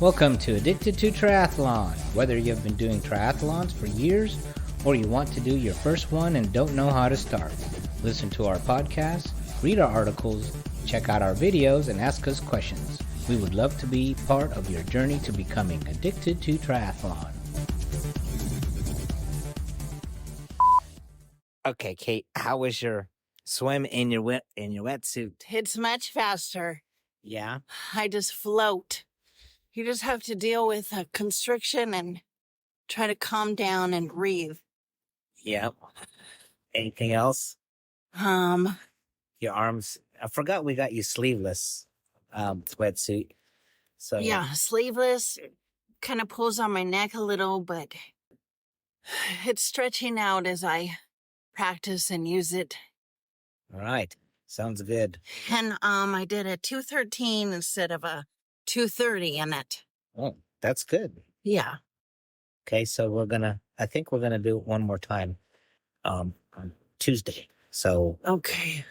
Welcome to Addicted2Triathlon. Whether you've been doing triathlons for years or you want to do your first one and don't know how to start, listen to our podcast, read our articles, check out our videos, and ask us questions. We would love to be part of your journey to becoming addicted to triathlon. Okay, Kate, how was your swim in your wetsuit? It's much faster. Yeah? I just float. You just have to deal with constriction and try to calm down and breathe. Yep. Anything else? Your arms. I forgot we got you sleeveless sweatsuit. So yeah, sleeveless. Kind of pulls on my neck a little, but it's stretching out as I practice and use it. All right. Sounds good. And I did a 2:13 instead of a 2:30 in it. Oh, that's good. Yeah. Okay, so I think we're gonna do it one more time on Tuesday. So Okay.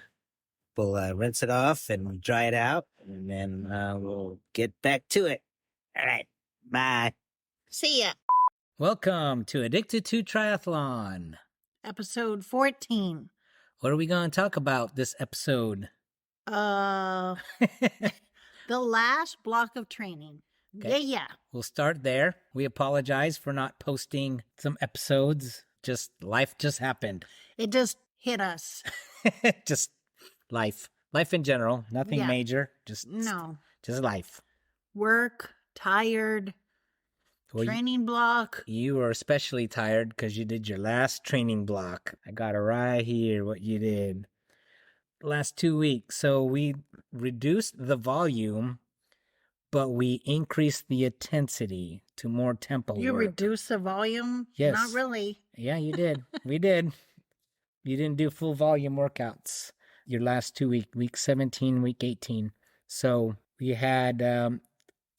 we'll rinse it off and dry it out, and then we'll get back to it. All right. Bye. See ya. Welcome to Addicted to Triathlon. Episode 14. What are we going to talk about this episode? The last block of training. Okay. Yeah. We'll start there. We apologize for not posting some episodes. Life just happened. It just hit us. Just life. Life in general. Nothing major. Just life. Work, tired, training block. You were especially tired because you did your last training block. I got it right here, what you did. Last 2 weeks. So we reduced the volume, but we increased the intensity to more tempo You work. reduced the volume? Yes. Not really. Yeah, you did. We did. You didn't do full volume workouts your last 2 week 17, week 18. So we had,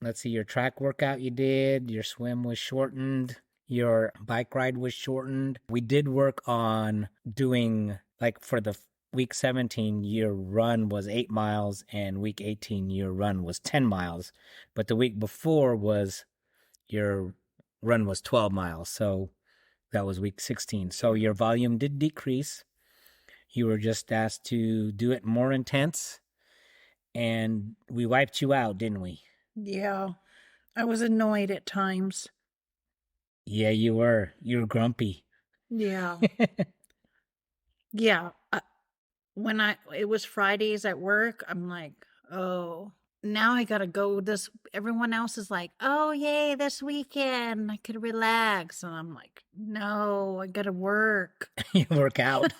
let's see, your track workout you did, your swim was shortened, your bike ride was shortened. We did work on doing, like for the week 17, your run was 8 miles, and week 18, your run was 10 miles. But the week before your run was 12 miles. So that was week 16. So your volume did decrease. You were just asked to do it more intense, and we wiped you out, didn't we? Yeah. I was annoyed at times. Yeah, you were. You were grumpy. Yeah. Yeah. When it was Fridays at work, I'm like, oh, now I got to go this. Everyone else is like, oh, yay, this weekend I could relax. And I'm like, no, I got to work. You work out.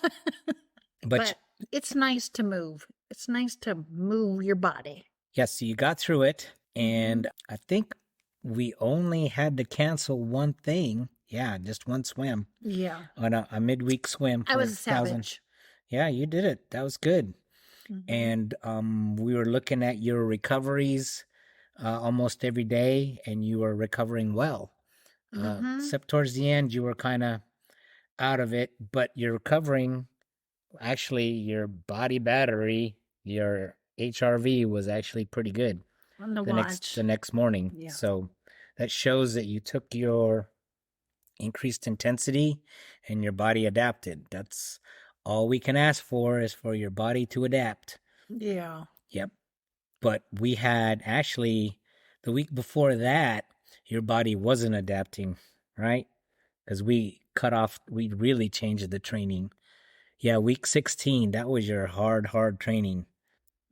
But it's nice to move. It's nice to move your body. Yes, so you got through it. And I think we only had to cancel one thing. Yeah, just one swim. Yeah. On a midweek swim. I was a savage. Yeah, you did it. That was good. And we were looking at your recoveries almost every day, and you were recovering well. Except towards the end, you were kind of out of it, but you're recovering. Actually, your body battery, your HRV was actually pretty good On the watch. the next morning. Yeah. So that shows that you took your increased intensity and your body adapted. That's all we can ask for, is for your body to adapt. Yeah. Yep. But we had actually the week before that, your body wasn't adapting, right? Because we really changed the training. Yeah, week 16, that was your hard training.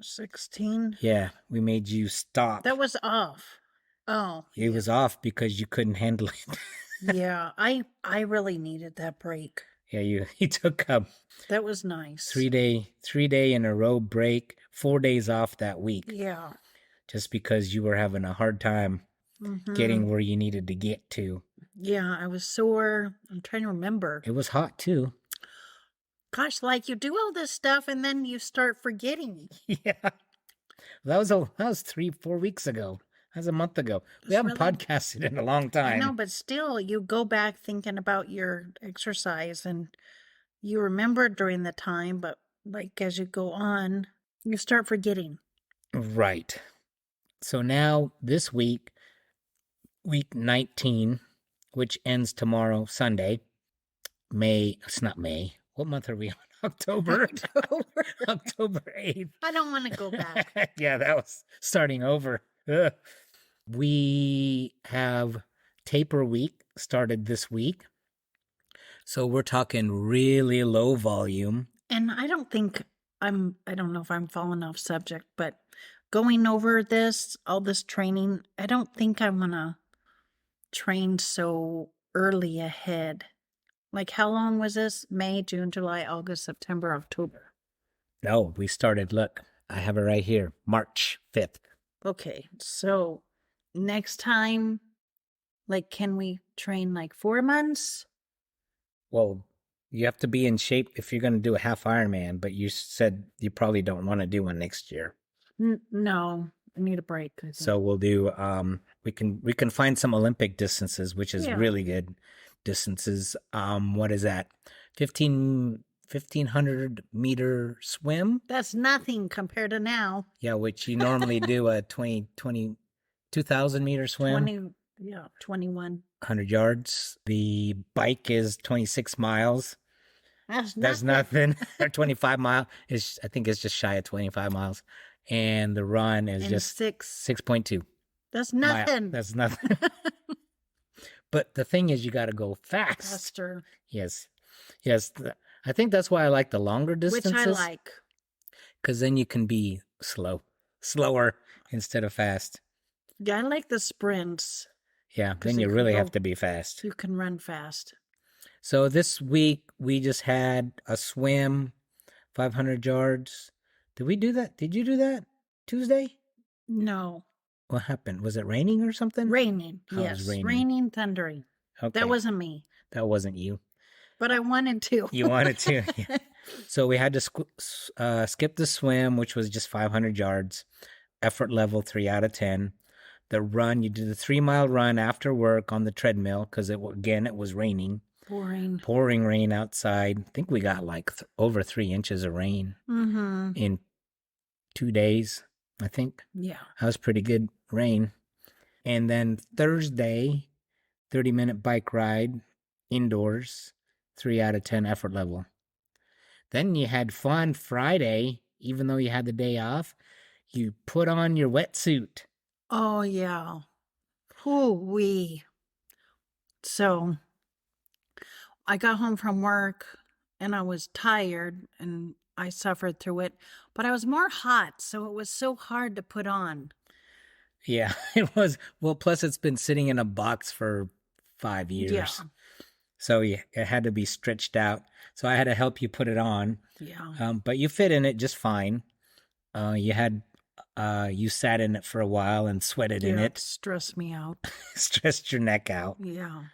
16? Yeah, we made you stop. That was off. Oh. It was off because you couldn't handle it. Yeah, I really needed that break. Yeah, you took a That was nice. 3-day in a row break, 4 days off that week. Yeah. Just because you were having a hard time getting where you needed to get to. Yeah, I was sore. I'm trying to remember. It was hot too. Gosh, like you do all this stuff and then you start forgetting. Yeah. That was 3-4 weeks ago. That was a month ago. We haven't podcasted in a long time. I know, but still, you go back thinking about your exercise and you remember during the time, but like as you go on, you start forgetting. Right. So now this week, week 19, which ends tomorrow, Sunday. It's not May. What month are we on? October. October. October 8th. I don't want to go back. Yeah, that was starting over. Ugh. We have taper week started this week. So we're talking really low volume. And I don't know if I'm falling off subject, but going over all this training, I don't think I want to train so early ahead. Like, how long was this? May, June, July, August, September, October. No, we started, look, I have it right here, March 5th. Okay, so next time, like, can we train like 4 months? Well, you have to be in shape if you're going to do a half Ironman, but you said you probably don't want to do one next year. No, I need a break. So we'll do, we can find some Olympic distances, which is really good distances. What is that? 1,500 meter swim. That's nothing compared to now. Yeah, which you normally do a 2,000 meter swim. 21. 100 yards. The bike is 26 miles. That's nothing. Or 25 miles. I think it's just shy of 25 miles. And the run is just 6.2. That's nothing. That's nothing. But the thing is, you got to go fast. Faster. Yes. I think that's why I like the longer distances. Which I like. Because then you can be slower instead of fast. Yeah, I like the sprints. Yeah, then you really have to be fast. You can run fast. So this week, we just had a swim, 500 yards. Did we do that? Did you do that Tuesday? No. What happened? Was it raining or something? Raining, yes. It was raining, thundering. Okay. That wasn't me. That wasn't you. But I wanted to. You wanted to. Yeah. So we had to skip the swim, which was just 500 yards. Effort level 3 out of 10. The run, you did the 3-mile run after work on the treadmill because it was raining. Pouring rain outside. I think we got like over 3 inches of rain in 2 days, I think. Yeah. That was pretty good rain. And then Thursday, 30-minute bike ride indoors, 3 out of 10 effort level. Then you had fun Friday, even though you had the day off. You put on your wetsuit. Oh, yeah. Hoo-wee. So I got home from work and I was tired and I suffered through it, but I was more hot, so it was so hard to put on. Yeah, it was. Well, plus it's been sitting in a box for 5 years. Yeah. So it had to be stretched out. So I had to help you put it on. Yeah. But you fit in it just fine. You sat in it for a while and sweated in it. Stressed me out. Stressed your neck out. Yeah.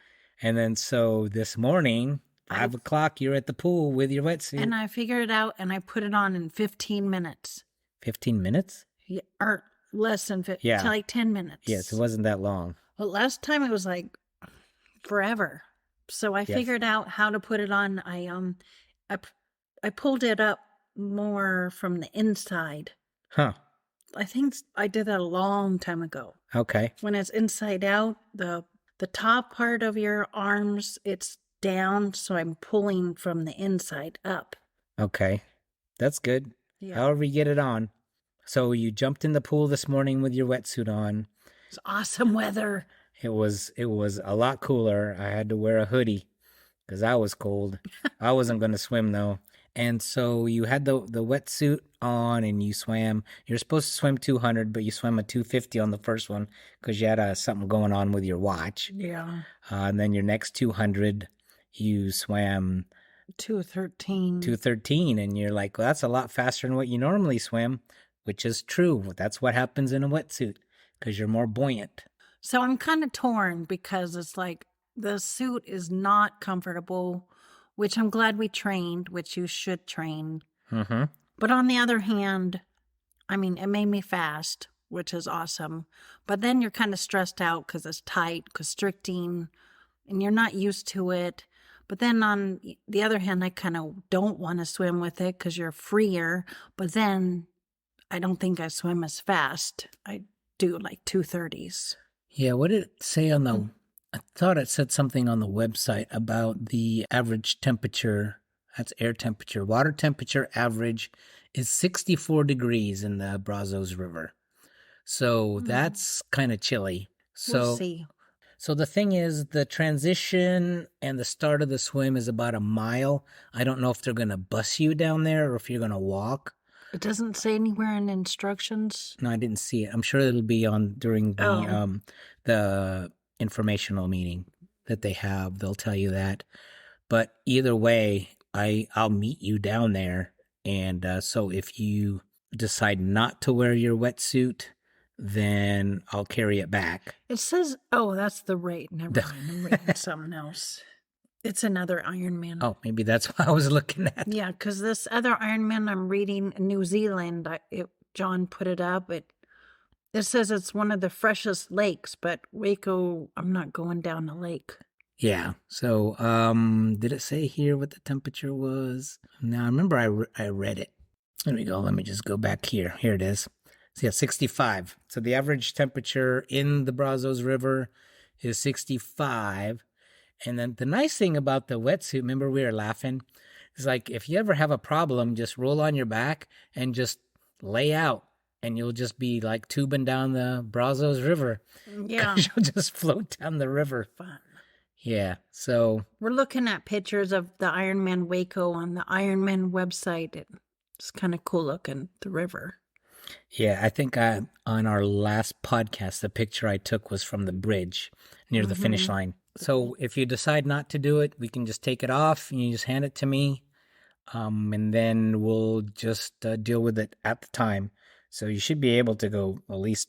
And then so this morning, 5 o'clock, you're at the pool with your wetsuit. And I figured it out and I put it on in 15 minutes. 15 minutes? Yeah, or less than 15. Yeah. Like 10 minutes. Yes, it wasn't that long. Well, last time it was like forever. So I figured out how to put it on. I pulled it up more from the inside. Huh. I think I did that a long time ago. Okay. When it's inside out, the top part of your arms, it's down, so I'm pulling from the inside up. Okay. That's good. Yeah. However you get it on. So you jumped in the pool this morning with your wetsuit on. It's awesome weather. It was a lot cooler. I had to wear a hoodie because I was cold. I wasn't going to swim though. And so you had the wetsuit on and you swam. You're supposed to swim 200, but you swam a 250 on the first one because you had something going on with your watch. Yeah. And then your next 200, you swam 213. 213. And you're like, well, that's a lot faster than what you normally swim, which is true. That's what happens in a wetsuit because you're more buoyant. So I'm kind of torn because it's like the suit is not comfortable, which I'm glad we trained, which you should train. Mm-hmm. But on the other hand, I mean, it made me fast, which is awesome. But then you're kind of stressed out because it's tight, constricting, and you're not used to it. But then on the other hand, I kind of don't want to swim with it because you're freer. But then I don't think I swim as fast. I do like 230s. Yeah, what did it say on the? I thought it said something on the website about the average temperature. That's air temperature. Water temperature average is 64 degrees in the Brazos River. So that's kind of chilly. We'll So see. so the thing is, the transition and the start of the swim is about a mile. I don't know if they're going to bus you down there or if you're going to walk. It doesn't say anywhere in instructions. No, I didn't see it. I'm sure it'll be on during Oh. the informational meeting that they have. They'll tell you that. But either way, I'll meet you down there. And so if you decide not to wear your wetsuit, then I'll carry it back. It says, oh, that's the rate. Never mind. I'm reading something else. It's another Ironman. Oh, maybe that's what I was looking at. Yeah, because this other Ironman I'm reading in New Zealand, John put it up. It says it's one of the freshest lakes, but Waco, I'm not going down the lake. Yeah. So, did it say here what the temperature was? Now, I remember I read it. There we go. Let me just go back here. Here it is. So, yeah, 65. So, the average temperature in the Brazos River is 65. And then the nice thing about the wetsuit, remember we were laughing? It's like if you ever have a problem, just roll on your back and just lay out. And you'll just be like tubing down the Brazos River. Yeah. You'll just float down the river. Fun. Yeah, so we're looking at pictures of the Ironman Waco on the Ironman website. It's kind of cool looking, the river. Yeah, I think on our last podcast, the picture I took was from the bridge near the finish line. So if you decide not to do it, we can just take it off and you just hand it to me. And then we'll just deal with it at the time. So you should be able to go at least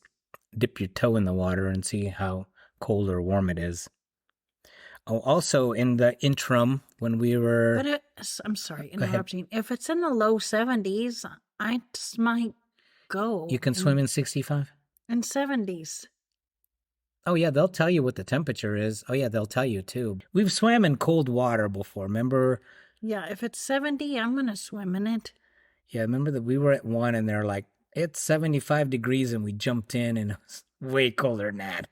dip your toe in the water and see how cold or warm it is. Oh, also in the interim, when we were... But I'm sorry, interrupting. If it's in the low 70s, I just might go. You can swim in 65? In 70s. Oh, yeah, they'll tell you what the temperature is. Oh, yeah, they'll tell you, too. We've swam in cold water before, remember? Yeah, if it's 70, I'm going to swim in it. Yeah, remember that we were at one and they're like, it's 75 degrees and we jumped in and it was way colder than that.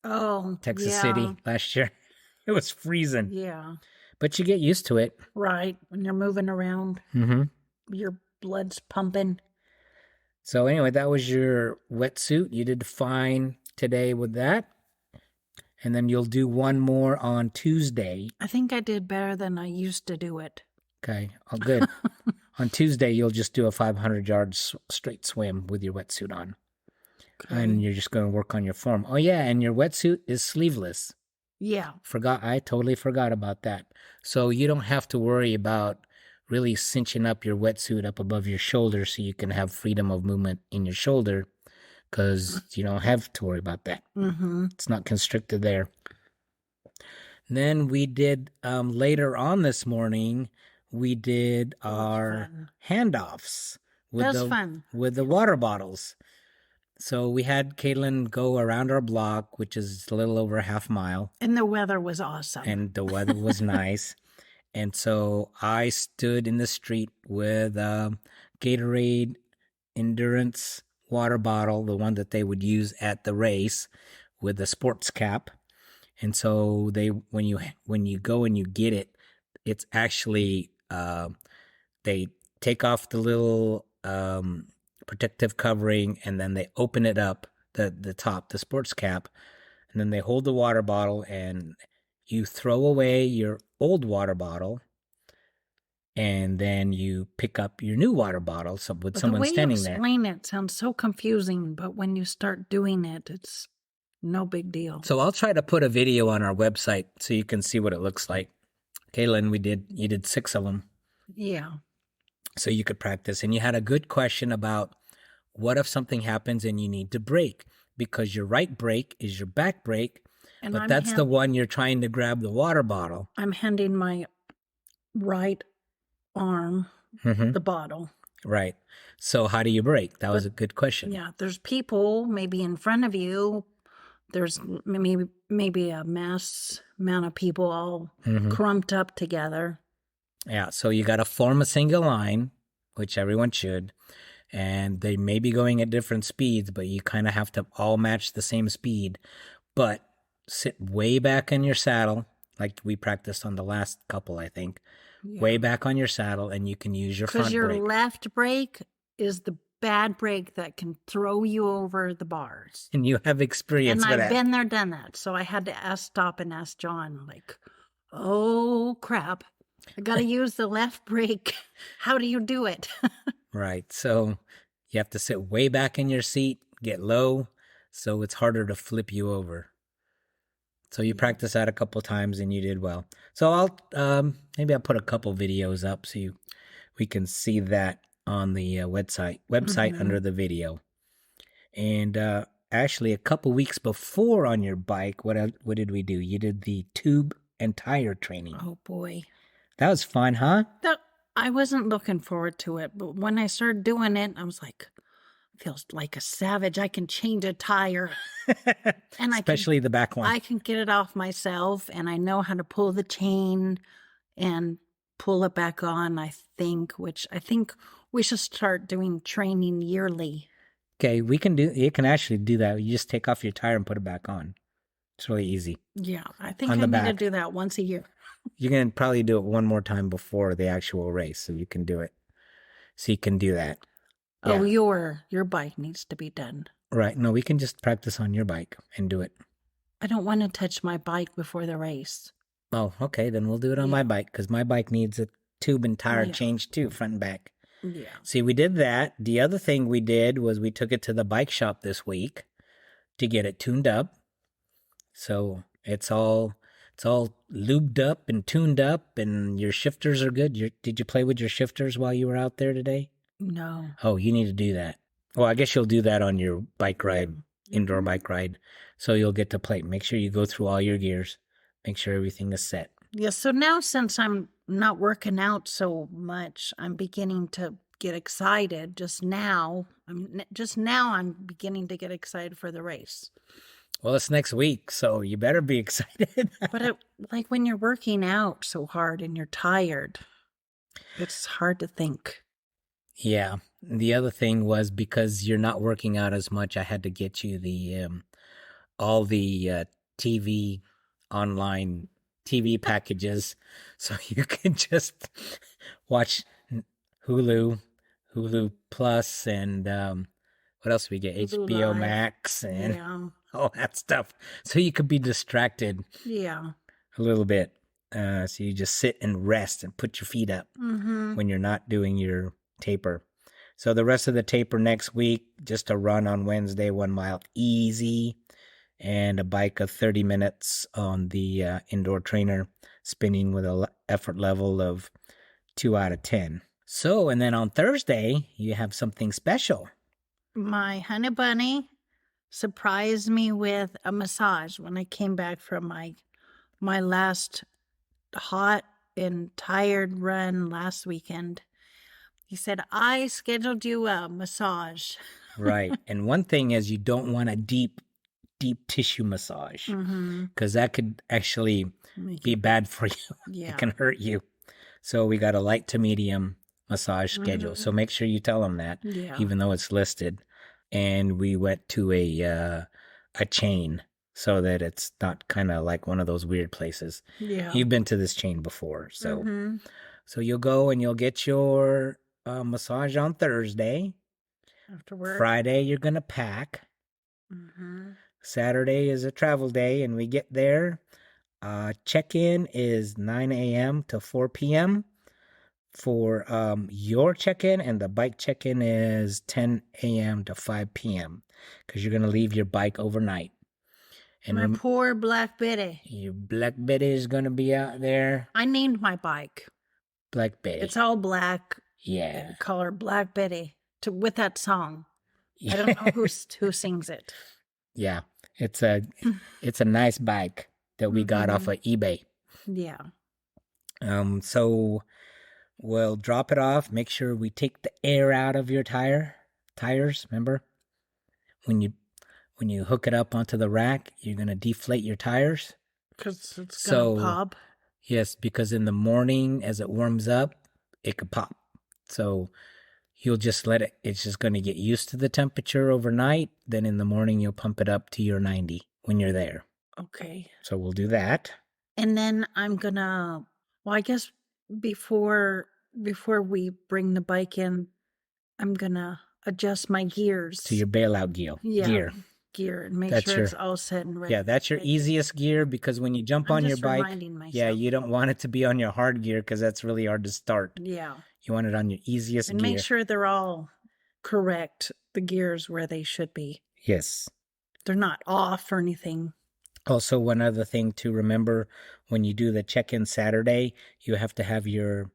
Oh, Texas City last year. It was freezing. Yeah. But you get used to it. Right. When you're moving around, your blood's pumping. So anyway, that was your wetsuit. You did fine today with that. And then you'll do one more on Tuesday. I think I did better than I used to do it. Okay. Oh, good. On Tuesday, you'll just do a 500-yard straight swim with your wetsuit on. Okay. And you're just going to work on your form. Oh, yeah. And your wetsuit is sleeveless. Yeah. I totally forgot about that. So you don't have to worry about really cinching up your wetsuit up above your shoulder so you can have freedom of movement in your shoulder because you don't have to worry about that. It's not constricted there. Then we did, later on this morning, we did our handoffs with the water bottles. So we had Katelyn go around our block, which is a little over a half mile. And the weather was awesome. And the weather was nice. And so I stood in the street with a Gatorade Endurance water bottle, the one that they would use at the race with the sports cap. And so when you go and you get it, it's actually, they take off the little, protective covering and then they open it up, the top, the sports cap, and then they hold the water bottle and you throw away your old water bottle and then you pick up your new water bottle with someone standing there. The way you explain it sounds so confusing, but when you start doing it, it's no big deal. So I'll try to put a video on our website so you can see what it looks like. Katelyn, you did 6 of them. Yeah. So you could practice. And you had a good question about what if something happens and you need to brake? Because your right brake is your back brake, but that's the one you're trying to grab the water bottle. I'm handing my right arm the bottle. Right. So how do you brake? That was a good question. Yeah. There's people maybe in front of you. There's maybe a mass amount of people all crumped up together. Yeah, so you got to form a single line, which everyone should. and they may be going at different speeds, but you kind of have to all match the same speed. But sit way back in your saddle, like we practiced on the last couple, I think. Yeah. Way back on your saddle, and you can use your front Because your brake. left brake is the bad brake that can throw you over the bars. And you have experience And with I've that. been there, done that. So I had to stop and ask John, like, oh crap, I got to use the left brake. How do you do it? Right. So you have to sit way back in your seat, get low, so it's harder to flip you over. So you practice that a couple times and you did well. So maybe I'll put a couple videos up so we can see that on the website under the video. And actually, a couple weeks before on your bike, what did we do? You did the tube and tire training. Oh boy, that was fun, huh? I wasn't looking forward to it, but when I started doing it, I was like, feels like a savage. I can change a tire, and especially the back one. I can get it off myself, and I know how to pull the chain and pull it back on. I think we should start doing training yearly. Okay, you can actually do that. You just take off your tire and put it back on. It's really easy. Yeah, I think I need to do that once a year. You can probably do it one more time before the actual race, so you can do it. So you can do that. Yeah. Oh, your bike needs to be done. Right. No, we can just practice on your bike and do it. I don't want to touch my bike before the race. Oh, okay. Then we'll do it on my bike, because my bike needs a tube and tire change too, front and back. Yeah. See, we did that. The other thing we did was we took it to the bike shop this week to get it tuned up. So it's all lubed up and tuned up, and your shifters are good. Did you play with your shifters while you were out there today? No. Oh, you need to do that. Well, I guess you'll do that on your bike ride, indoor bike ride. So you'll get to play. Make sure you go through all your gears. Make sure everything is set. Yeah, so now since I'm not working out so much, I'm beginning to get excited. Just now I'm beginning to get excited for the race. Well, it's next week, so you better be excited. But like when you're working out so hard and you're tired, it's hard to think. Yeah. The other thing was, because you're not working out as much, I had to get you the all the TV online TV packages, so you can just watch Hulu Plus, and what else we get? Hulu HBO Live. Max and all that stuff, so you could be distracted. Yeah. A little bit. So you just sit and rest and put your feet up when you're not doing your taper. So the rest of the taper next week, just a run on Wednesday, 1 mile easy, and a bike of 30 minutes on the indoor trainer, spinning with an effort level of 2 out of 10. So, and then on Thursday, you have something special. My honey bunny surprised me with a massage when I came back from my last hot and tired run last weekend. He said, I scheduled you a massage. Right. And one thing is, you don't want a deep tissue massage, because that could actually be bad for you. Yeah. It can hurt you. So we got a light to medium massage schedule. So make sure you tell them that, even though it's listed. And we went to a chain, so that it's not kind of like one of those weird places. Yeah. You've been to this chain before. So so you'll go and you'll get your massage on Thursday. After work. Friday, you're going to pack. Saturday is a travel day, and we get there. Check-in is 9 a.m. to 4 p.m. for your check-in, and the bike check-in is 10 a.m. to 5 p.m. because you're going to leave your bike overnight. And my poor Black Betty. Your Black Betty is going to be out there. I named my bike Black Betty. It's all black. Yeah. Call her Black Betty with that song. Yeah. I don't know who sings it. Yeah. It's a nice bike that we got off of eBay. Yeah. So we'll drop it off. Make sure we take the air out of your tires. Remember, when you hook it up onto the rack, you're gonna deflate your tires. Because it's gonna pop. Yes, because in the morning, as it warms up, it could pop. So you'll just let it's just going to get used to the temperature overnight. Then in the morning, you'll pump it up to your 90 when you're there. Okay. So we'll do that. And then I'm gonna, well, I guess before we bring the bike in, I'm gonna adjust my gears to your bailout gear and make that's sure your, it's all set and ready. Yeah, that's your easiest gear, because when you jump on your bike, you don't want it to be on your hard gear because that's really hard to start. Yeah. You want it on your easiest and gear. make sure they're all correct, the gears where they should be. Yes. They're not off or anything. Also, one other thing to remember, when you do the check-in Saturday, you have to have your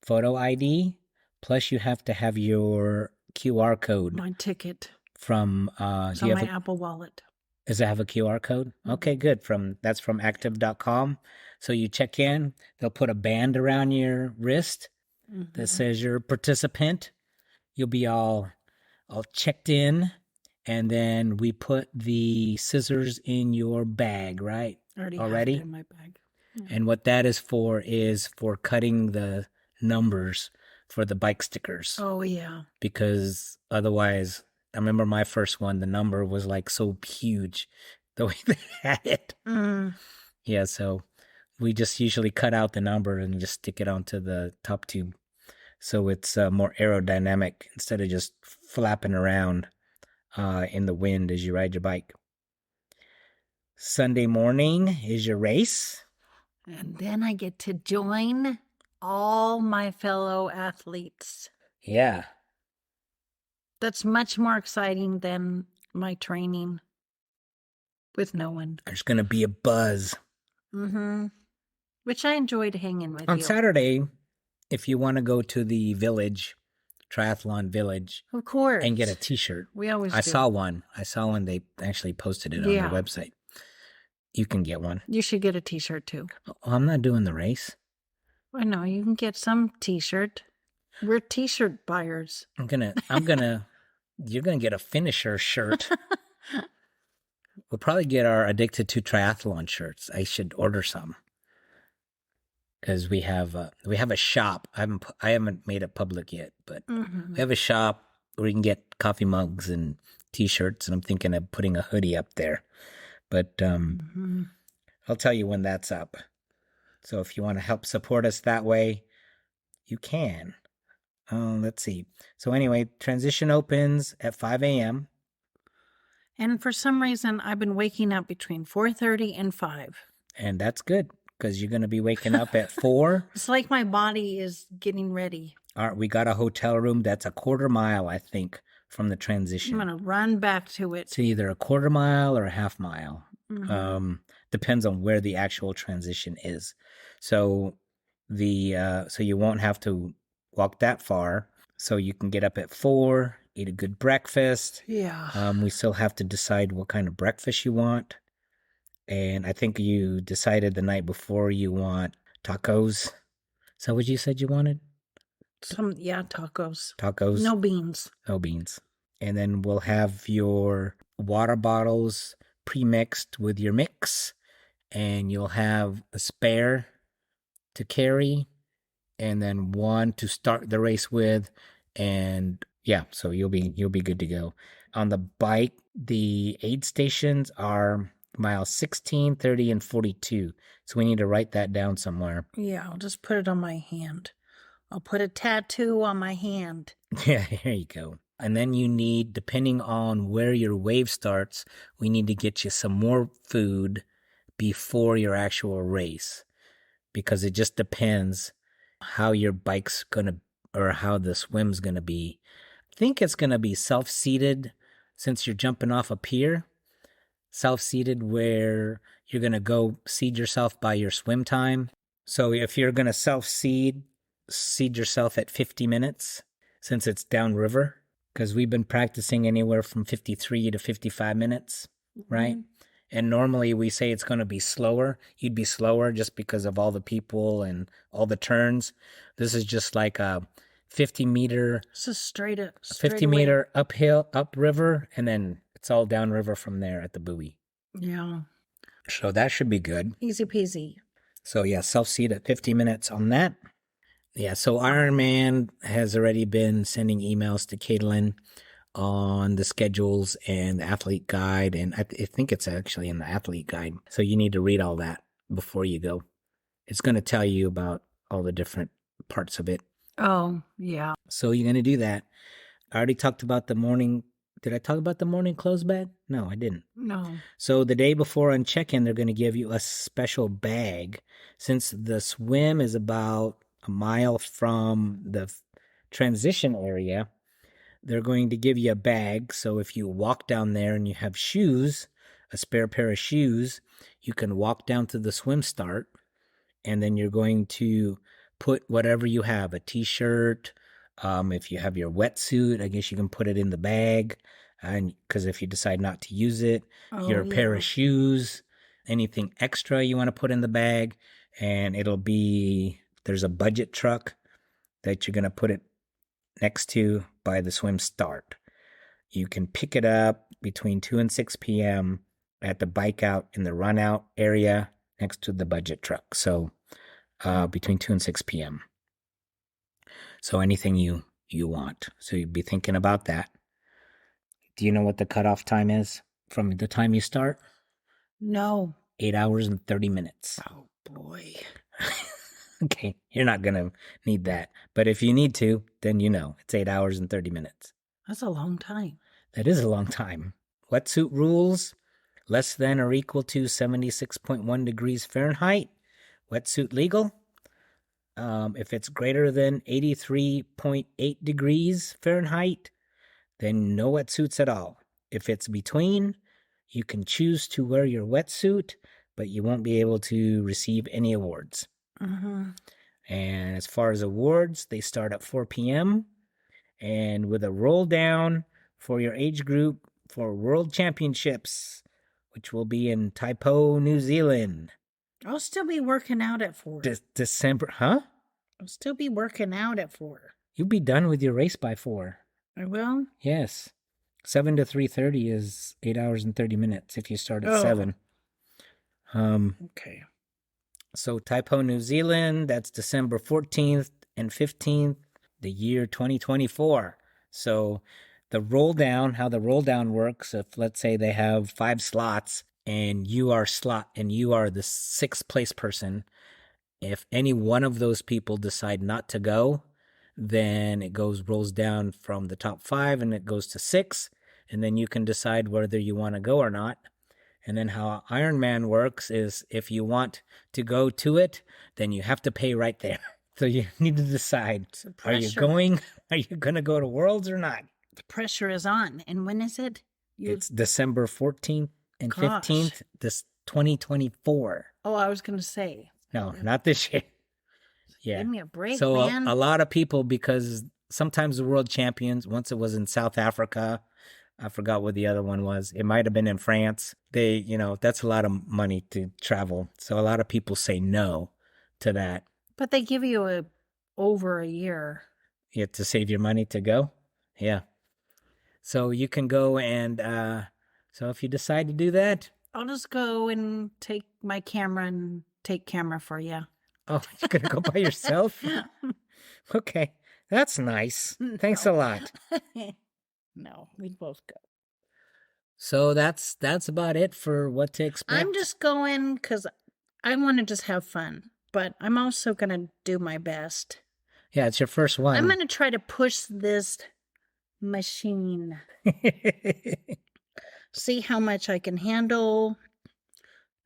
photo ID, plus you have to have your QR code. My ticket. From it's on my Apple Wallet. Does it have a QR code? Mm-hmm. Okay, good. That's from Active.com. So you check in, they'll put a band around your wrist that says you're a participant. You'll be all checked in, and then we put the scissors in your bag, right? Already? Have it in my bag. Yeah. And what that is for cutting the numbers for the bike stickers. Oh, yeah. Because otherwise, I remember my first one, the number was like so huge the way they had it. Mm. Yeah, so we just usually cut out the number and just stick it onto the top tube. So it's more aerodynamic instead of just flapping around in the wind as you ride your bike. Sunday morning is your race. And then I get to join all my fellow athletes. Yeah. That's much more exciting than my training with no one. There's going to be a buzz. Mm-hmm. Which I enjoyed hanging with on you. Saturday, if you want to go to the village, Triathlon Village. Of course. And get a t-shirt. We always do. I saw one. They actually posted it on their website. You can get one. You should get a t-shirt too. Oh, I'm not doing the race. I know, you can get some t-shirt. We're t-shirt buyers. you're gonna get a finisher shirt. We'll probably get our Addicted2Triathlon shirts. I should order some. Because we have a shop. I haven't made it public yet, but we have a shop where you can get coffee mugs and t-shirts, and I'm thinking of putting a hoodie up there. But I'll tell you when that's up. So if you want to help support us that way, you can. Let's see. So anyway, transition opens at 5 a.m. And for some reason, I've been waking up between 4:30 and 5. And that's good, because you're going to be waking up at 4. It's like my body is getting ready. All right, we got a hotel room that's a quarter mile, I think, from the transition. I'm going to run back to it. It's either a quarter mile or a half mile. Depends on where the actual transition is. So so you won't have to walk that far. So you can get up at 4, eat a good breakfast. Yeah. We still have to decide what kind of breakfast you want. And I think you decided the night before you want tacos. Is that what you said you wanted? Tacos. Tacos. No beans. No beans. And then we'll have your water bottles pre-mixed with your mix. And you'll have a spare to carry. And then one to start the race with. And yeah, so you'll be good to go. On the bike, the aid stations are miles 16, 30, and 42. So we need to write that down somewhere. Yeah, I'll just put it on my hand. I'll put a tattoo on my hand. Yeah, here you go. And then you need, depending on where your wave starts, we need to get you some more food before your actual race. Because it just depends how your bike's going to, or how the swim's going to be. I think it's going to be self-seated since you're jumping off a pier. Self-seated where you're going to go seed yourself by your swim time. So if you're going to seed yourself at 50 minutes since it's downriver, because we've been practicing anywhere from 53 to 55 minutes, right? And normally we say it's going to be slower. You'd be slower just because of all the people and all the turns. This is just like a 50-meter. It's a straight 50-meter uphill, upriver, and then it's all downriver from there at the buoy. Yeah. So that should be good. Easy peasy. So yeah, self-seed at 50 minutes on that. Yeah, so Ironman has already been sending emails to Katelyn on the schedules and the athlete guide, and I think it's actually in the athlete guide. So you need to read all that before you go. It's going to tell you about all the different parts of it. Oh, yeah. So you're going to do that. I already talked about the morning. Did I talk about the morning clothes bag? No, I didn't. No. So the day before on check-in, they're going to give you a special bag. Since the swim is about a mile from the transition area, they're going to give you a bag. So if you walk down there and you have shoes, a spare pair of shoes, you can walk down to the swim start, and then you're going to put whatever you have, a t-shirt. If you have your wetsuit, I guess you can put it in the bag. And because if you decide not to use it, your pair of shoes, anything extra you want to put in the bag, and there's a budget truck that you're going to put it next to by the swim start. You can pick it up between 2 and 6 p.m. at the bike out in the run out area next to the budget truck. So between 2 and 6 p.m. So anything you want. So you'd be thinking about that. Do you know what the cutoff time is from the time you start? No. 8 hours and 30 minutes. Oh, boy. Okay, you're not going to need that. But if you need to, then you know. It's 8 hours and 30 minutes. That's a long time. That is a long time. Wetsuit rules, less than or equal to 76.1 degrees Fahrenheit. Wetsuit legal. If it's greater than 83.8 degrees Fahrenheit, then no wetsuits at all. If it's between, you can choose to wear your wetsuit, but you won't be able to receive any awards. Mm-hmm. And as far as awards, they start at 4 p.m. and with a roll down for your age group for World Championships, which will be in Taipo, New Zealand. I'll still be working out at 4. December, huh? I'll still be working out at 4. You'll be done with your race by 4. I will? Yes. 7 to 3:30 is 8 hours and 30 minutes if you start at 7. Okay. So Taipo, New Zealand, that's December 14th and 15th, the year 2024. So how the roll down works, if let's say they have 5 slots and you are the 6th place person, if any one of those people decide not to go, then it rolls down from the top 5 and it goes to 6, and then you can decide whether you want to go or not. And then how Ironman works is if you want to go to it, then you have to pay right there. So you need to decide, are you going to go to Worlds or not? The pressure is on. And when is it? It's December 14th and 15th, this 2024. Oh, I was going to say. No, not this year. Yeah. Give me a break, so man. A lot of people, because sometimes the world champions, once it was in South Africa, I forgot what the other one was. It might have been in France. That's a lot of money to travel. So a lot of people say no to that. But they give you over a year. You have to save your money to go? Yeah. So you can go and, so if you decide to do that. I'll just go and take my camera and take camera for you. Oh, you're going to go by yourself? Okay. That's nice. Thanks a lot. No, we both go. So that's about it for what to expect. I'm just going because I want to just have fun, but I'm also going to do my best. Yeah, it's your first one. I'm going to try to push this machine. See how much I can handle.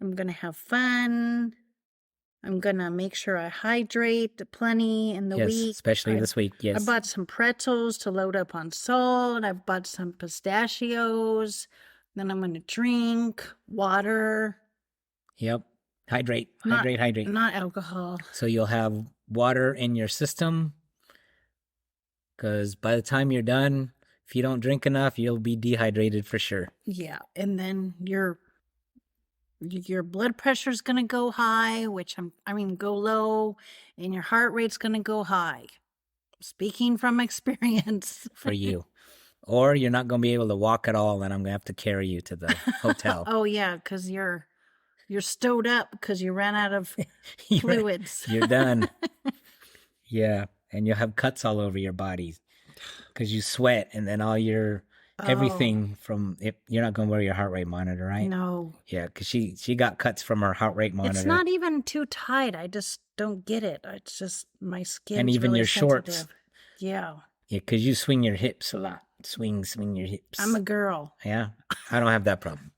I'm going to have fun. I'm going to make sure I hydrate plenty in the week. Especially this week, yes. I bought some pretzels to load up on salt. I've bought some pistachios. Then I'm going to drink water. Yep. Hydrate. Not alcohol. So you'll have water in your system, because by the time you're done, if you don't drink enough, you'll be dehydrated for sure. Yeah. And then your blood pressure is going to go high, go low, and your heart rate's going to go high. Speaking from experience. For you. Or you're not going to be able to walk at all, and I'm going to have to carry you to the hotel. Oh, yeah, because you're stowed up because you ran out of fluids. You're done. Yeah, and you'll have cuts all over your body because you sweat, and then all your Oh, everything from it. You're not gonna wear your heart rate monitor, right? no. Yeah, because she got cuts from her heart rate It's monitor, not even too tight. I just don't get it. It's just my and skin's even really your shorts. sensitive. Yeah. Yeah, because you swing your hips a lot. Swing your I'm hips. a girl. Yeah, I don't have that problem.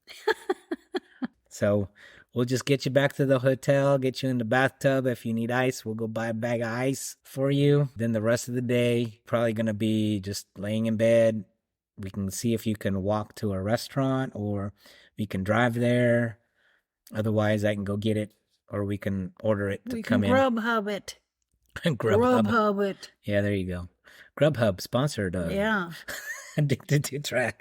So we'll just get you back to the hotel, get you in the bathtub. If you need ice, we'll go buy a bag of ice for you. Then the rest of the day, probably going to be just laying in bed. We can see if you can walk to a restaurant or we can drive there. Otherwise, I can go get it or we can order it to We can come in. Grubhub it. Grubhub. Grubhub it. Yeah, there you go. Grubhub sponsored Yeah. Addicted to Triathlon.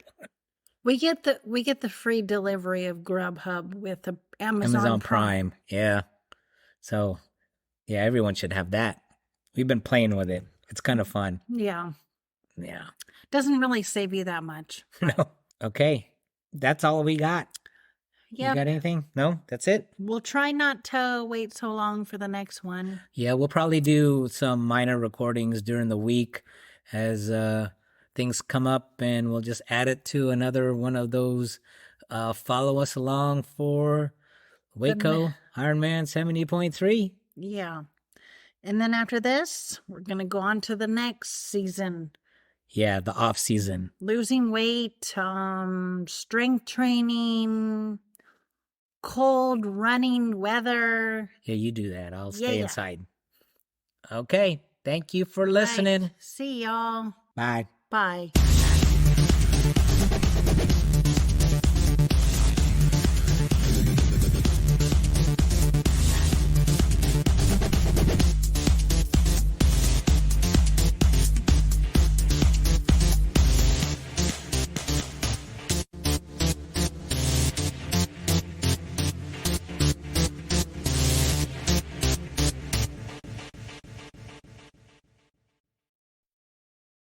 We get the free delivery of Grubhub with the Amazon Amazon Prime. Prime. Yeah. So, yeah, everyone should have that. We've been playing with it. It's kind of fun. Yeah. Yeah. Doesn't really save you that much. No. Okay. That's all we got. You Yep. got anything? No? That's it? We'll try not to wait so long for the next one. Yeah, we'll probably do some minor recordings during the week as things come up, and we'll just add it to another one of those. Follow us along for Waco Ironman 70.3. Yeah. And then after this, we're going to go on to the next season. Yeah, the off season. Losing weight, strength training, cold running weather. Yeah, you do that. I'll stay Yeah. inside. Okay. Thank you for Right. listening. See y'all. Bye. Bye.